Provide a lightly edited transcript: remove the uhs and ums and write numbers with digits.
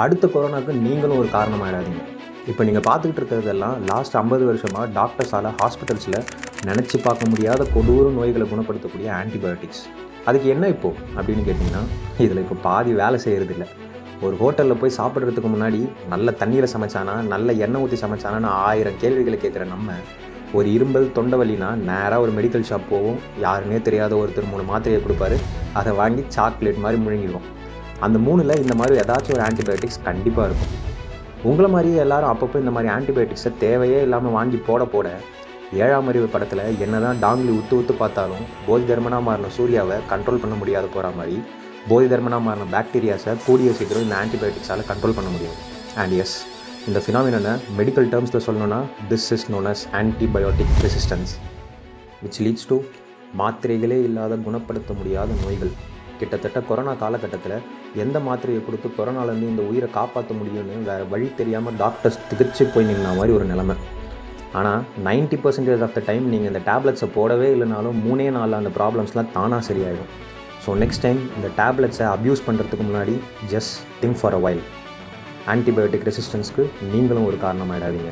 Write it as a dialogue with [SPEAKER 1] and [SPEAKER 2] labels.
[SPEAKER 1] அடுத்த கொரோனாவுக்கு நீங்களும் ஒரு காரணமாயிடாதீங்க. இப்போ நீங்கள் பார்த்துக்கிட்டு இருக்கிறதெல்லாம் லாஸ்ட் 50 வருஷமாக டாக்டர்ஸால் ஹாஸ்பிட்டல்ஸில் நினச்சி பார்க்க முடியாத கொடூர நோய்களை குணப்படுத்தக்கூடிய ஆன்டிபயோட்டிக்ஸ். அதுக்கு என்ன இப்போது அப்படின்னு கேட்டிங்கன்னா, இதில் இப்போ பாதி வேலை செய்கிறது இல்லை. ஒரு ஹோட்டலில் போய் சாப்பிட்றதுக்கு முன்னாடி நல்ல தண்ணீரை சமைச்சானா, நல்ல எண்ணெய் ஊற்றி சமைச்சானான்னு 1000 கேள்விகளை கேட்குற நம்ம, ஒரு இரும்பல் தொண்டை வலினா நேராக ஒரு மெடிக்கல் ஷாப் போவோம். யாருன்னே தெரியாத ஒருத்தர் 3 மாத்திரையை கொடுப்பாரு. அதை வாங்கி சாக்லேட் மாதிரி முழுங்கிடுவோம். அந்த 3ல் இந்த மாதிரி ஏதாச்சும் ஒரு ஆன்டிபயோட்டிக்ஸ் கண்டிப்பாக இருக்கும். உங்களை மாதிரியே எல்லாரும் அப்பப்போ இந்த மாதிரி ஆன்டிபயோட்டிக்ஸை தேவையே இல்லாமல் வாங்கி போட 7ஆம் அறிவு படத்தில் என்ன தான் டாங்லி உத்து பார்த்தாலும் போதி தர்மனாக மாறின சூர்யாவை கண்ட்ரோல் பண்ண முடியாத போகிற மாதிரி போதி தர்மனாக மாறின பாக்டீரியாஸை கூடிய சீக்கிரம் இந்த ஆன்டிபயோட்டிக்ஸால் கண்ட்ரோல் பண்ண முடியாது. அண்ட் எஸ், இந்த ஃபினாமினனை மெடிக்கல் டேர்ம்ஸில் சொல்லணும்னா this is known as antibiotic resistance, which leads to மாத்திரைகளே இல்லாத குணப்படுத்த முடியாத நோய்கள். கிட்டத்தட்ட கொரோனா காலகட்டத்தில் எந்த மாத்திரையை கொடுத்து கொரோனாலேருந்து இந்த உயிரை காப்பாற்ற முடியும்னு வேறு வழி தெரியாமல் டாக்டர்ஸ் திகச்சு போய் நின்ன மாதிரி ஒரு நிலைமை. ஆனால் 90% ஆஃப் த டைம் நீங்கள் இந்த டேப்லெட்ஸை போடவே இல்லைனாலும் 3 நாளில் அந்த ப்ராப்ளம்ஸ்லாம் தானாக சரியாயிடும். ஸோ நெக்ஸ்ட் டைம் இந்த டேப்லெட்ஸை அப்யூஸ் பண்ணுறதுக்கு முன்னாடி just think for a while. Antibiotic ரெசிஸ்டன்ஸ்க்கு நீங்களும் ஒரு காரணமாயிடாதீங்க.